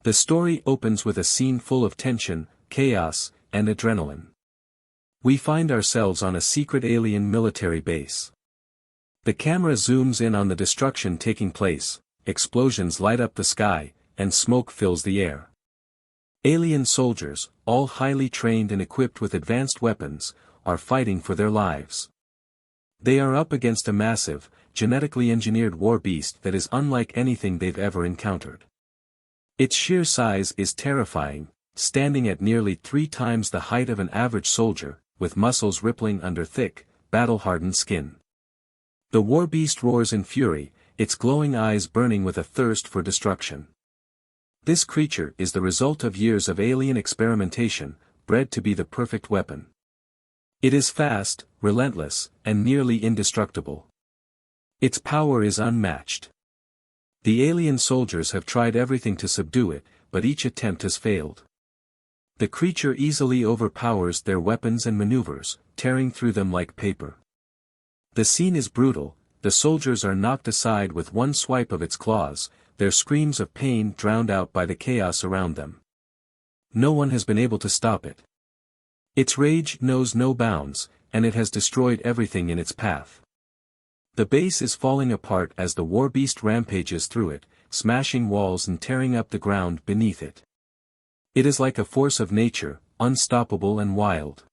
The story opens with a scene full of tension, chaos, and adrenaline. We find ourselves on a secret alien military base. The camera zooms in on the destruction taking place, explosions light up the sky, and smoke fills the air. Alien soldiers, all highly trained and equipped with advanced weapons, are fighting for their lives. They are up against a massive, genetically engineered warbeast that is unlike anything they've ever encountered. Its sheer size is terrifying, standing at nearly 3 times the height of an average soldier, with muscles rippling under thick, battle-hardened skin. The warbeast roars in fury, its glowing eyes burning with a thirst for destruction. This creature is the result of years of alien experimentation, bred to be the perfect weapon. It is fast, relentless, and nearly indestructible. Its power is unmatched. The alien soldiers have tried everything to subdue it, but each attempt has failed. The creature easily overpowers their weapons and maneuvers, tearing through them like paper. The scene is brutal, the soldiers are knocked aside with one swipe of its claws, their screams of pain drowned out by the chaos around them. No one has been able to stop it. Its rage knows no bounds, and it has destroyed everything in its path. The base is falling apart as the warbeast rampages through it, smashing walls and tearing up the ground beneath it. It is like a force of nature, unstoppable and wild.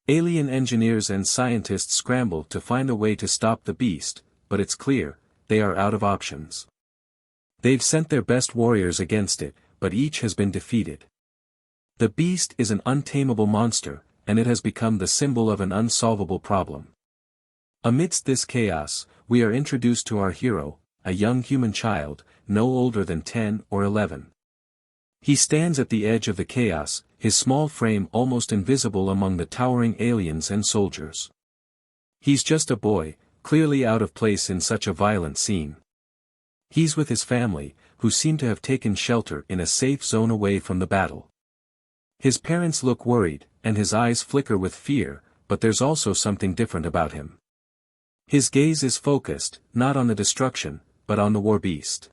Alien engineers and scientists scramble to find a way to stop the beast, but it's clear, they are out of options. They've sent their best warriors against it, but each has been defeated. The beast is an untamable monster, and it has become the symbol of an unsolvable problem. Amidst this chaos, we are introduced to our hero, a young human child, no older than 10 or 11. He stands at the edge of the chaos, his small frame almost invisible among the towering aliens and soldiers. He's just a boy, clearly out of place in such a violent scene. He's with his family, who seem to have taken shelter in a safe zone away from the battle. His parents look worried, and his eyes flicker with fear, but there's also something different about him. His gaze is focused, not on the destruction, but on the warbeast.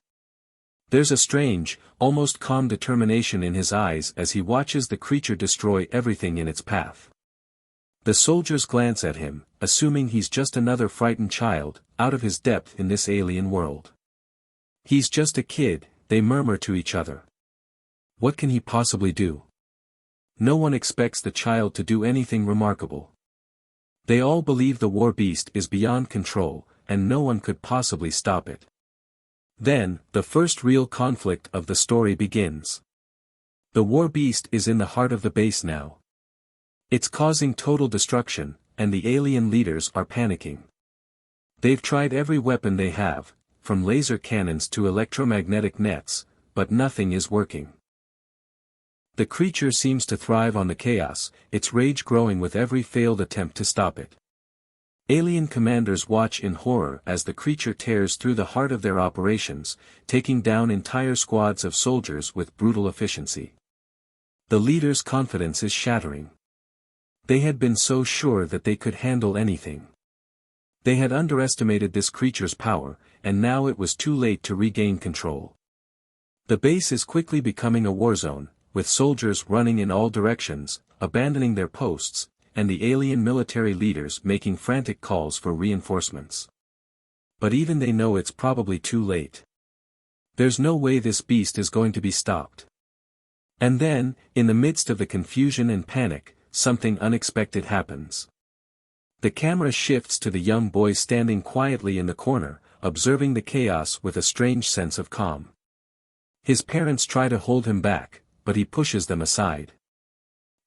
There's a strange, almost calm determination in his eyes as he watches the creature destroy everything in its path. The soldiers glance at him, assuming he's just another frightened child, out of his depth in this alien world. He's just a kid, they murmur to each other. What can he possibly do? No one expects the child to do anything remarkable. They all believe the warbeast is beyond control, and no one could possibly stop it. Then, the first real conflict of the story begins. The warbeast is in the heart of the base now. It's causing total destruction, and the alien leaders are panicking. They've tried every weapon they have, from laser cannons to electromagnetic nets, but nothing is working. The creature seems to thrive on the chaos, its rage growing with every failed attempt to stop it. Alien commanders watch in horror as the creature tears through the heart of their operations, taking down entire squads of soldiers with brutal efficiency. The leaders' confidence is shattering. They had been so sure that they could handle anything. They had underestimated this creature's power, and now it was too late to regain control. The base is quickly becoming a war zone, with soldiers running in all directions, abandoning their posts, and the alien military leaders making frantic calls for reinforcements. But even they know it's probably too late. There's no way this beast is going to be stopped. And then, in the midst of the confusion and panic, something unexpected happens. The camera shifts to the young boy standing quietly in the corner, observing the chaos with a strange sense of calm. His parents try to hold him back, but he pushes them aside.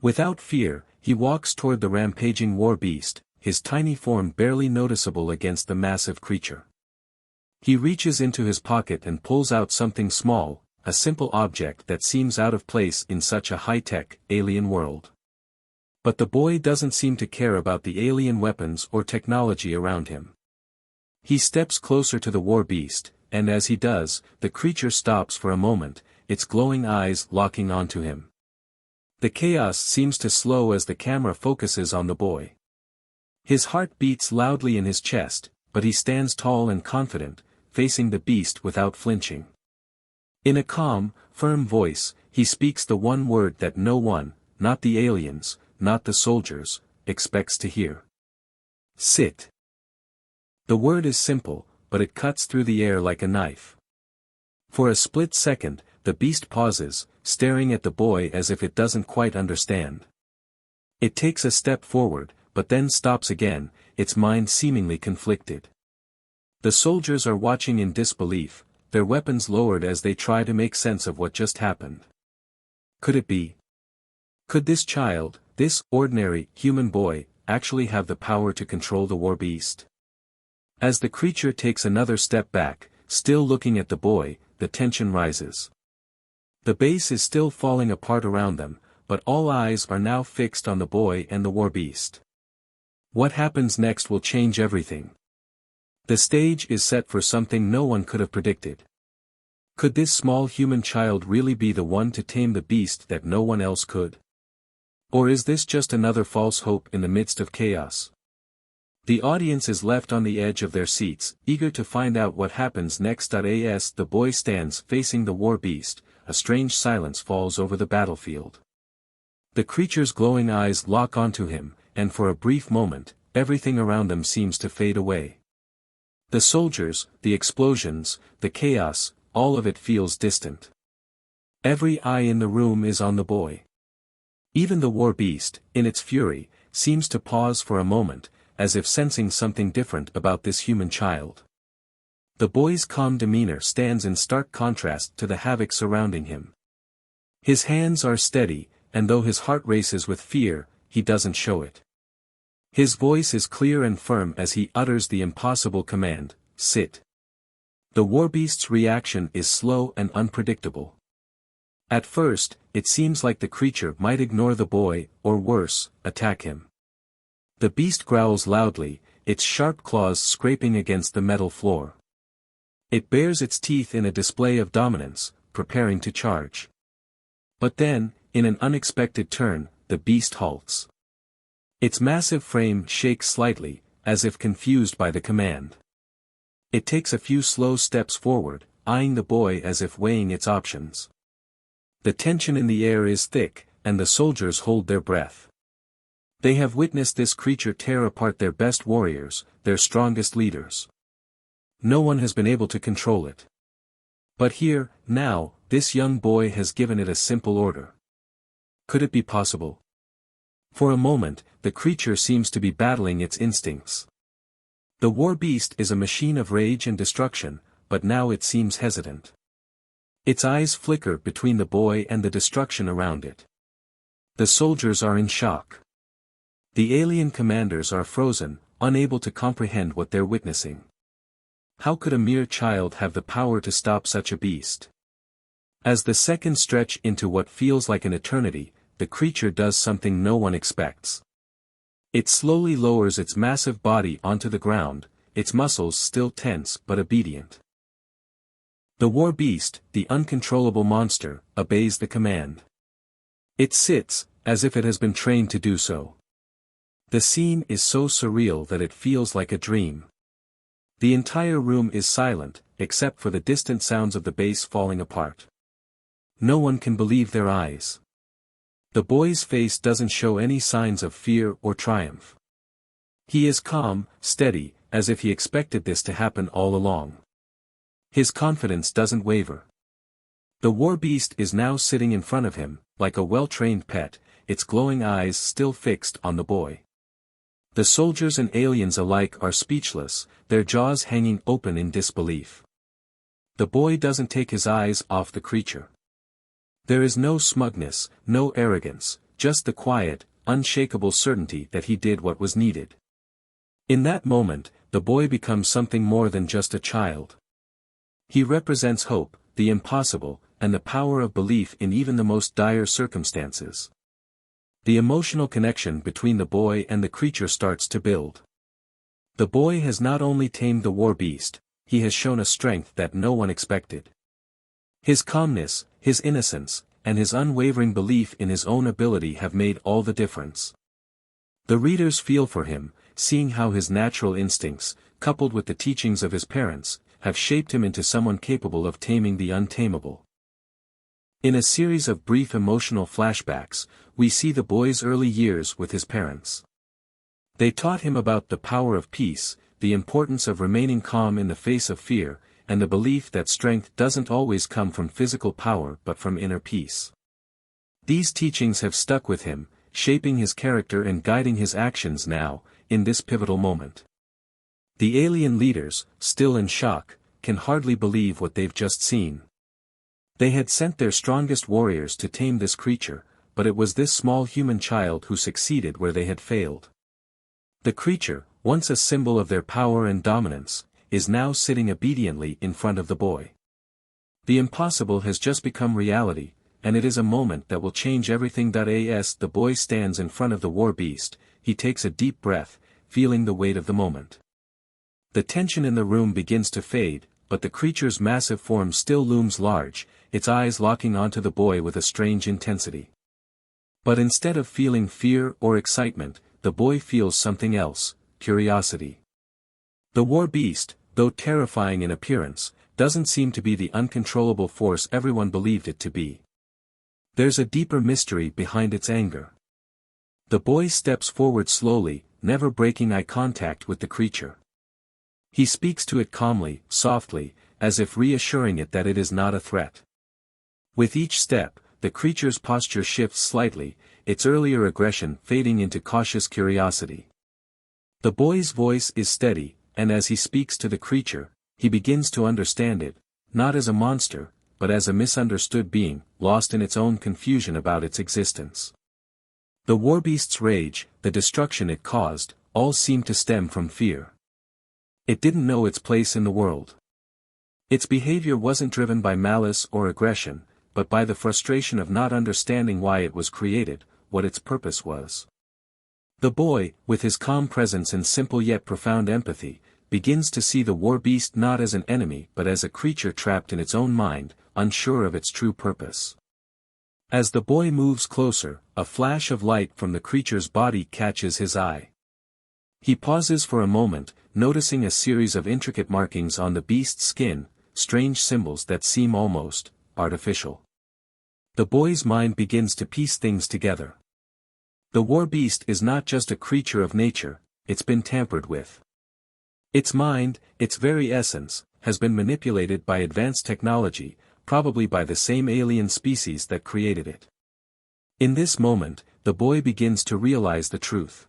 Without fear, he walks toward the rampaging warbeast, his tiny form barely noticeable against the massive creature. He reaches into his pocket and pulls out something small, a simple object that seems out of place in such a high-tech, alien world. But the boy doesn't seem to care about the alien weapons or technology around him. He steps closer to the warbeast, and as he does, the creature stops for a moment, its glowing eyes locking onto him. The chaos seems to slow as the camera focuses on the boy. His heart beats loudly in his chest, but he stands tall and confident, facing the beast without flinching. In a calm, firm voice, he speaks the one word that no one, not the aliens, not the soldiers, expects to hear. Sit. The word is simple, but it cuts through the air like a knife. For a split second, the beast pauses, staring at the boy as if it doesn't quite understand. It takes a step forward, but then stops again, its mind seemingly conflicted. The soldiers are watching in disbelief, their weapons lowered as they try to make sense of what just happened. Could it be? Could this child, this ordinary, human boy, actually have the power to control the warbeast? As the creature takes another step back, still looking at the boy, the tension rises. The base is still falling apart around them, but all eyes are now fixed on the boy and the warbeast. What happens next will change everything. The stage is set for something no one could have predicted. Could this small human child really be the one to tame the beast that no one else could? Or is this just another false hope in the midst of chaos? The audience is left on the edge of their seats, eager to find out what happens next. As the boy stands facing the warbeast, a strange silence falls over the battlefield. The creature's glowing eyes lock onto him, and for a brief moment, everything around them seems to fade away. The soldiers, the explosions, the chaos, all of it feels distant. Every eye in the room is on the boy. Even the warbeast, in its fury, seems to pause for a moment, as if sensing something different about this human child. The boy's calm demeanor stands in stark contrast to the havoc surrounding him. His hands are steady, and though his heart races with fear, he doesn't show it. His voice is clear and firm as he utters the impossible command, "Sit." The warbeast's reaction is slow and unpredictable. At first, it seems like the creature might ignore the boy, or worse, attack him. The beast growls loudly, its sharp claws scraping against the metal floor. It bares its teeth in a display of dominance, preparing to charge. But then, in an unexpected turn, the beast halts. Its massive frame shakes slightly, as if confused by the command. It takes a few slow steps forward, eyeing the boy as if weighing its options. The tension in the air is thick, and the soldiers hold their breath. They have witnessed this creature tear apart their best warriors, their strongest leaders. No one has been able to control it. But here, now, this young boy has given it a simple order. Could it be possible? For a moment, the creature seems to be battling its instincts. The warbeast is a machine of rage and destruction, but now it seems hesitant. Its eyes flicker between the boy and the destruction around it. The soldiers are in shock. The alien commanders are frozen, unable to comprehend what they're witnessing. How could a mere child have the power to stop such a beast? As the seconds stretch into what feels like an eternity, the creature does something no one expects. It slowly lowers its massive body onto the ground, its muscles still tense but obedient. The warbeast, the uncontrollable monster, obeys the command. It sits, as if it has been trained to do so. The scene is so surreal that it feels like a dream. The entire room is silent, except for the distant sounds of the base falling apart. No one can believe their eyes. The boy's face doesn't show any signs of fear or triumph. He is calm, steady, as if he expected this to happen all along. His confidence doesn't waver. The warbeast is now sitting in front of him, like a well-trained pet, its glowing eyes still fixed on the boy. The soldiers and aliens alike are speechless, their jaws hanging open in disbelief. The boy doesn't take his eyes off the creature. There is no smugness, no arrogance, just the quiet, unshakable certainty that he did what was needed. In that moment, the boy becomes something more than just a child. He represents hope, the impossible, and the power of belief in even the most dire circumstances. The emotional connection between the boy and the creature starts to build. The boy has not only tamed the warbeast, he has shown a strength that no one expected. His calmness, his innocence, and his unwavering belief in his own ability have made all the difference. The readers feel for him, seeing how his natural instincts, coupled with the teachings of his parents, have shaped him into someone capable of taming the untamable. In a series of brief emotional flashbacks, we see the boy's early years with his parents. They taught him about the power of peace, the importance of remaining calm in the face of fear, and the belief that strength doesn't always come from physical power but from inner peace. These teachings have stuck with him, shaping his character and guiding his actions now, in this pivotal moment. The alien leaders, still in shock, can hardly believe what they've just seen. They had sent their strongest warriors to tame this creature, but it was this small human child who succeeded where they had failed. The creature, once a symbol of their power and dominance, is now sitting obediently in front of the boy. The impossible has just become reality, and it is a moment that will change everything. As the boy stands in front of the Warbeast, he takes a deep breath, feeling the weight of the moment. The tension in the room begins to fade, but the creature's massive form still looms large, its eyes locking onto the boy with a strange intensity. But instead of feeling fear or excitement, the boy feels something else: curiosity. The Warbeast, though terrifying in appearance, doesn't seem to be the uncontrollable force everyone believed it to be. There's a deeper mystery behind its anger. The boy steps forward slowly, never breaking eye contact with the creature. He speaks to it calmly, softly, as if reassuring it that it is not a threat. With each step, the creature's posture shifts slightly, its earlier aggression fading into cautious curiosity. The boy's voice is steady, and as he speaks to the creature, he begins to understand it, not as a monster, but as a misunderstood being, lost in its own confusion about its existence. The Warbeast's rage, the destruction it caused, all seem to stem from fear. It didn't know its place in the world. Its behavior wasn't driven by malice or aggression, but by the frustration of not understanding why it was created, what its purpose was. The boy, with his calm presence and simple yet profound empathy, begins to see the Warbeast not as an enemy but as a creature trapped in its own mind, unsure of its true purpose. As the boy moves closer, a flash of light from the creature's body catches his eye. He pauses for a moment, noticing a series of intricate markings on the beast's skin, strange symbols that seem almost artificial. The boy's mind begins to piece things together. The Warbeast is not just a creature of nature, it's been tampered with. Its mind, its very essence, has been manipulated by advanced technology, probably by the same alien species that created it. In this moment, the boy begins to realize the truth.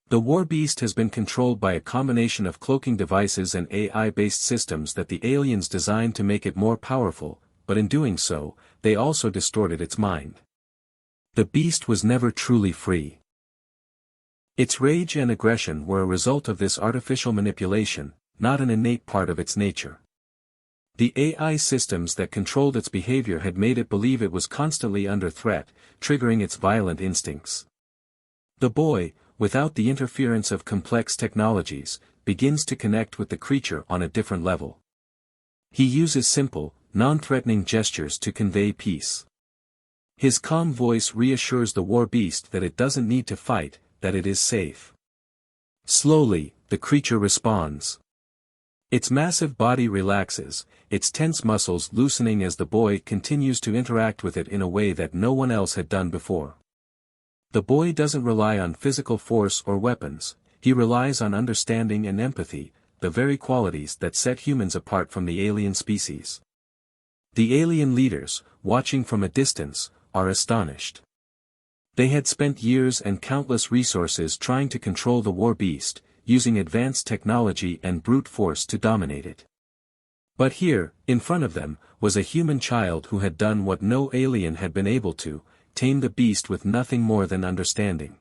The Warbeast has been controlled by a combination of cloaking devices and AI-based systems that the aliens designed to make it more powerful, but in doing so, they also distorted its mind. The beast was never truly free. Its rage and aggression were a result of this artificial manipulation, not an innate part of its nature. The AI systems that controlled its behavior had made it believe it was constantly under threat, triggering its violent instincts. The boy, without the interference of complex technologies, begins to connect with the creature on a different level. He uses simple, non-threatening gestures to convey peace. His calm voice reassures the Warbeast that it doesn't need to fight, that it is safe. Slowly, the creature responds. Its massive body relaxes, its tense muscles loosening as the boy continues to interact with it in a way that no one else had done before. The boy doesn't rely on physical force or weapons, he relies on understanding and empathy, the very qualities that set humans apart from the alien species. The alien leaders, watching from a distance, are astonished. They had spent years and countless resources trying to control the Warbeast, using advanced technology and brute force to dominate it. But here, in front of them, was a human child who had done what no alien had been able to, tame the beast with nothing more than understanding.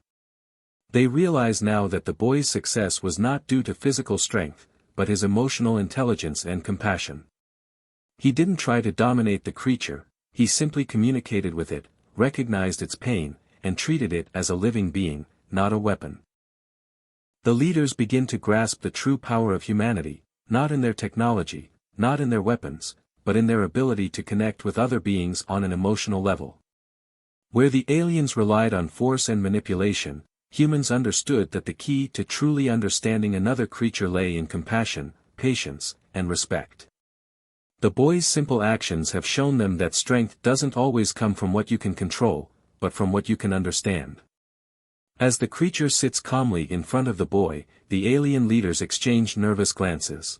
They realize now that the boy's success was not due to physical strength, but his emotional intelligence and compassion. He didn't try to dominate the creature, he simply communicated with it, recognized its pain, and treated it as a living being, not a weapon. The leaders begin to grasp the true power of humanity, not in their technology, not in their weapons, but in their ability to connect with other beings on an emotional level. Where the aliens relied on force and manipulation, humans understood that the key to truly understanding another creature lay in compassion, patience, and respect. The boy's simple actions have shown them that strength doesn't always come from what you can control, but from what you can understand. As the creature sits calmly in front of the boy, the alien leaders exchange nervous glances.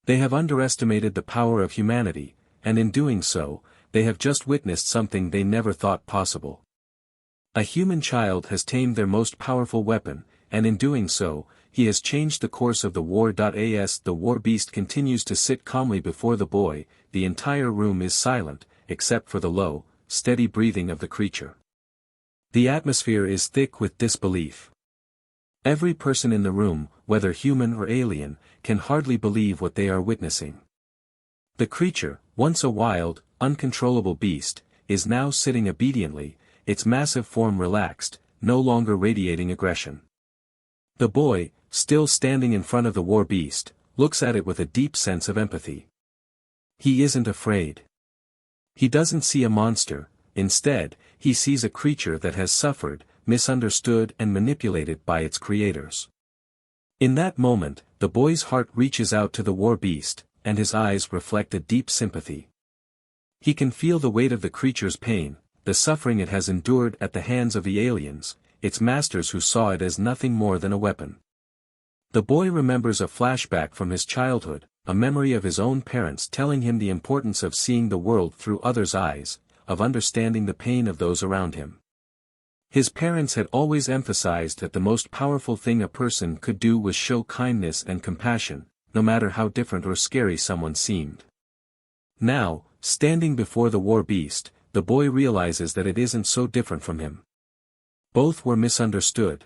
They have underestimated the power of humanity, and in doing so, they have just witnessed something they never thought possible. A human child has tamed their most powerful weapon, and in doing so, he has changed the course of the war. As the Warbeast continues to sit calmly before the boy, the entire room is silent, except for the low, steady breathing of the creature. The atmosphere is thick with disbelief. Every person in the room, whether human or alien, can hardly believe what they are witnessing. The creature, once a wild, uncontrollable beast, is now sitting obediently, its massive form relaxed, no longer radiating aggression. The boy, still standing in front of the Warbeast, looks at it with a deep sense of empathy. He isn't afraid. He doesn't see a monster, instead, he sees a creature that has suffered, misunderstood and manipulated by its creators. In that moment, the boy's heart reaches out to the Warbeast, and his eyes reflect a deep sympathy. He can feel the weight of the creature's pain, the suffering it has endured at the hands of the aliens, its masters who saw it as nothing more than a weapon. The boy remembers a flashback from his childhood, a memory of his own parents telling him the importance of seeing the world through others' eyes, of understanding the pain of those around him. His parents had always emphasized that the most powerful thing a person could do was show kindness and compassion, no matter how different or scary someone seemed. Now, standing before the Warbeast, the boy realizes that it isn't so different from him. Both were misunderstood.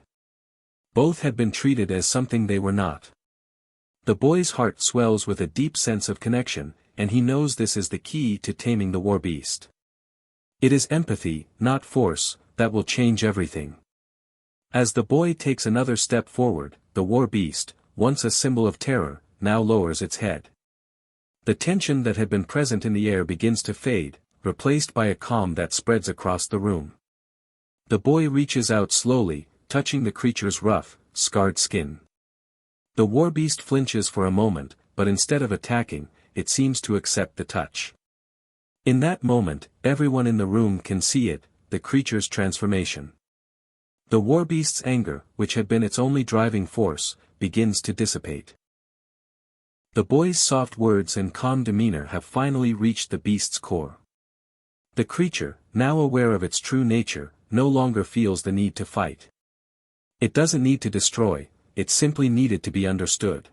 Both had been treated as something they were not. The boy's heart swells with a deep sense of connection, and he knows this is the key to taming the Warbeast. It is empathy, not force, that will change everything. As the boy takes another step forward, the Warbeast, once a symbol of terror, now lowers its head. The tension that had been present in the air begins to fade, replaced by a calm that spreads across the room. The boy reaches out slowly, touching the creature's rough, scarred skin. The Warbeast flinches for a moment, but instead of attacking, it seems to accept the touch. In that moment, everyone in the room can see it, the creature's transformation. The Warbeast's anger, which had been its only driving force, begins to dissipate. The boy's soft words and calm demeanor have finally reached the beast's core. The creature, now aware of its true nature, no longer feels the need to fight. It doesn't need to destroy, it simply needed to be understood.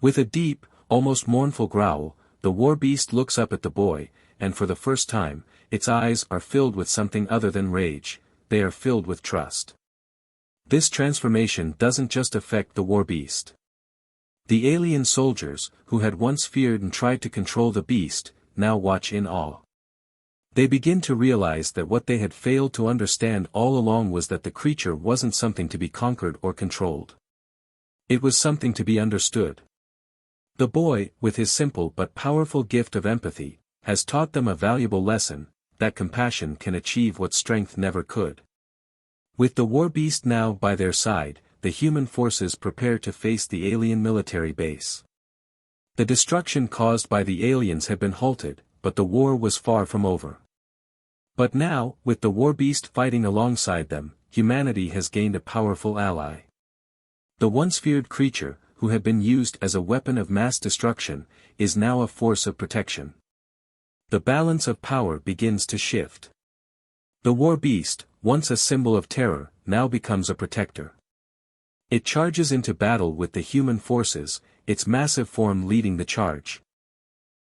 With a deep, almost mournful growl, the Warbeast looks up at the boy, and for the first time, its eyes are filled with something other than rage, they are filled with trust. This transformation doesn't just affect the Warbeast. The alien soldiers, who had once feared and tried to control the beast, now watch in awe. They begin to realize that what they had failed to understand all along was that the creature wasn't something to be conquered or controlled. It was something to be understood. The boy, with his simple but powerful gift of empathy, has taught them a valuable lesson, that compassion can achieve what strength never could. With the Warbeast now by their side, the human forces prepare to face the alien military base. The destruction caused by the aliens had been halted, but the war was far from over. But now, with the Warbeast fighting alongside them, humanity has gained a powerful ally. The once feared creature, who had been used as a weapon of mass destruction, is now a force of protection. The balance of power begins to shift. The Warbeast, once a symbol of terror, now becomes a protector. It charges into battle with the human forces, its massive form leading the charge.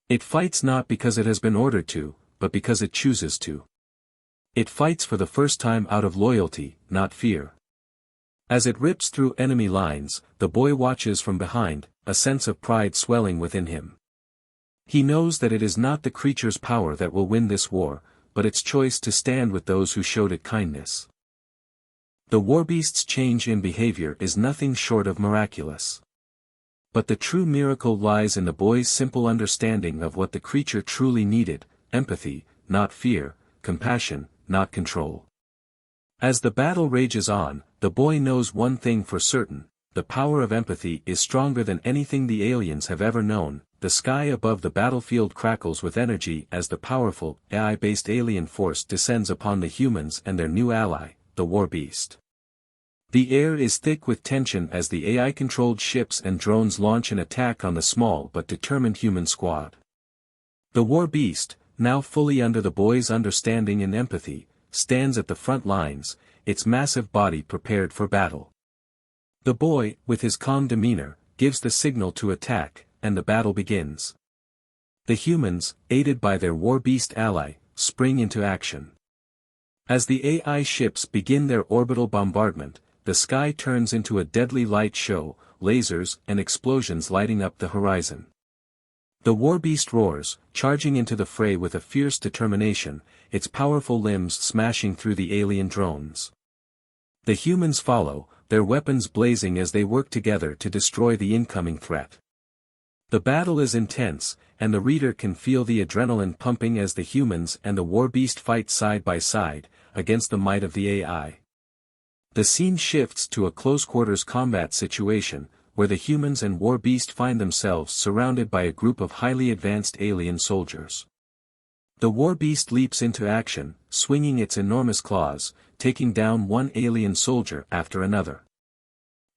It fights not because it has been ordered to, but because it chooses to. It fights for the first time out of loyalty, not fear. As it rips through enemy lines, the boy watches from behind, a sense of pride swelling within him. He knows that it is not the creature's power that will win this war, but its choice to stand with those who showed it kindness. The Warbeast's change in behavior is nothing short of miraculous. But the true miracle lies in the boy's simple understanding of what the creature truly needed: empathy, not fear, compassion, not control. As the battle rages on, the boy knows one thing for certain: the power of empathy is stronger than anything the aliens have ever known. the sky above the battlefield crackles with energy as the powerful, AI-based alien force descends upon the humans and their new ally, the Warbeast. The air is thick with tension as the AI-controlled ships and drones launch an attack on the small but determined human squad. The Warbeast, now fully under the boy's understanding and empathy, stands at the front lines, its massive body prepared for battle. The boy, with his calm demeanor, gives the signal to attack, and the battle begins. The humans, aided by their Warbeast ally, spring into action. As the AI ships begin their orbital bombardment, the sky turns into a deadly light show, lasers and explosions lighting up the horizon. The Warbeast roars, charging into the fray with a fierce determination, its powerful limbs smashing through the alien drones. The humans follow, their weapons blazing as they work together to destroy the incoming threat. The battle is intense, and the reader can feel the adrenaline pumping as the humans and the Warbeast fight side by side, against the might of the AI. The scene shifts to a close-quarters combat situation, where the humans and Warbeast find themselves surrounded by a group of highly advanced alien soldiers. The Warbeast leaps into action, swinging its enormous claws, taking down one alien soldier after another.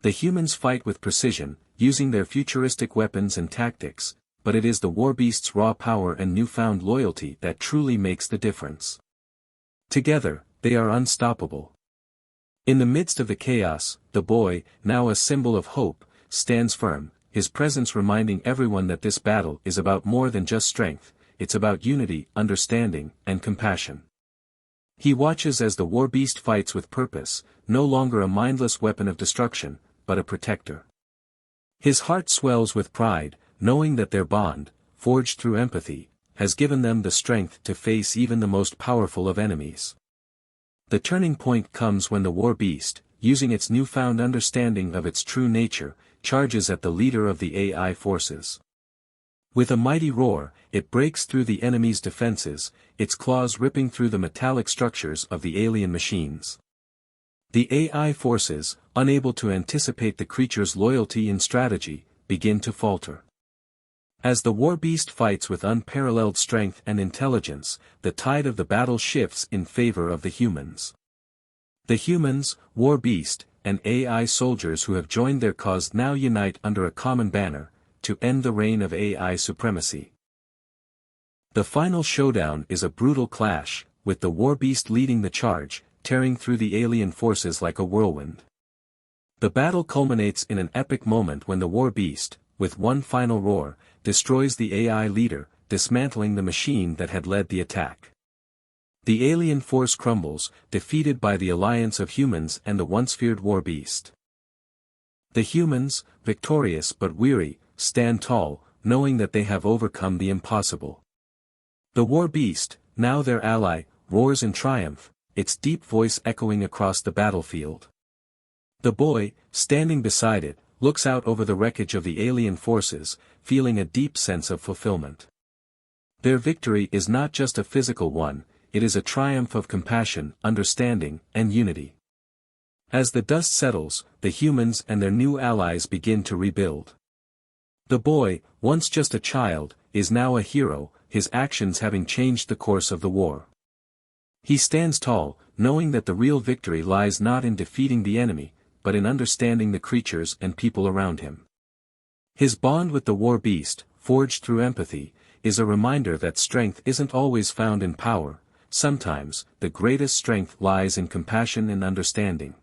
The humans fight with precision, using their futuristic weapons and tactics, but it is the Warbeast's raw power and newfound loyalty that truly makes the difference. Together, they are unstoppable. In the midst of the chaos, the boy, now a symbol of hope, stands firm, his presence reminding everyone that this battle is about more than just strength, it's about unity, understanding, and compassion. He watches as the Warbeast fights with purpose, no longer a mindless weapon of destruction, but a protector. His heart swells with pride, knowing that their bond, forged through empathy, has given them the strength to face even the most powerful of enemies. The turning point comes when the Warbeast, using its newfound understanding of its true nature, charges at the leader of the AI forces. With a mighty roar, it breaks through the enemy's defenses, its claws ripping through the metallic structures of the alien machines. The AI forces, unable to anticipate the creature's loyalty and strategy, begin to falter. As the Warbeast fights with unparalleled strength and intelligence, the tide of the battle shifts in favor of the humans. The humans, Warbeast, and AI soldiers who have joined their cause now unite under a common banner, to end the reign of AI supremacy. The final showdown is a brutal clash, with the Warbeast leading the charge, tearing through the alien forces like a whirlwind. The battle culminates in an epic moment when the Warbeast, with one final roar, destroys the AI leader, dismantling the machine that had led the attack. The alien force crumbles, defeated by the alliance of humans and the once feared Warbeast. The humans, victorious but weary, stand tall, knowing that they have overcome the impossible. The Warbeast, now their ally, roars in triumph, its deep voice echoing across the battlefield. The boy, standing beside it, looks out over the wreckage of the alien forces, feeling a deep sense of fulfillment. Their victory is not just a physical one, it is a triumph of compassion, understanding, and unity. As the dust settles, the humans and their new allies begin to rebuild. The boy, once just a child, is now a hero, his actions having changed the course of the war. He stands tall, knowing that the real victory lies not in defeating the enemy, but in understanding the creatures and people around him. His bond with the Warbeast, forged through empathy, is a reminder that strength isn't always found in power, sometimes, the greatest strength lies in compassion and understanding.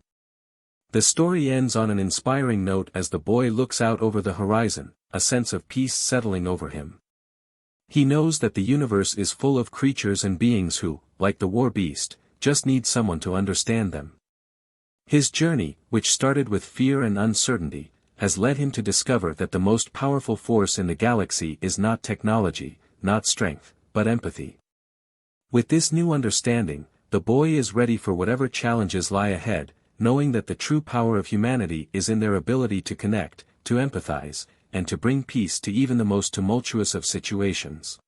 The story ends on an inspiring note as the boy looks out over the horizon, a sense of peace settling over him. He knows that the universe is full of creatures and beings who, like the Warbeast, just need someone to understand them. His journey, which started with fear and uncertainty, has led him to discover that the most powerful force in the galaxy is not technology, not strength, but empathy. With this new understanding, the boy is ready for whatever challenges lie ahead, knowing that the true power of humanity is in their ability to connect, to empathize, and to bring peace to even the most tumultuous of situations.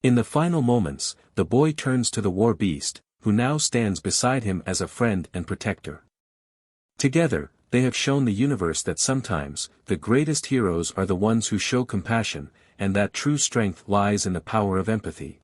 In the final moments, the boy turns to the Warbeast, who now stands beside him as a friend and protector. Together, they have shown the universe that sometimes, the greatest heroes are the ones who show compassion, and that true strength lies in the power of empathy.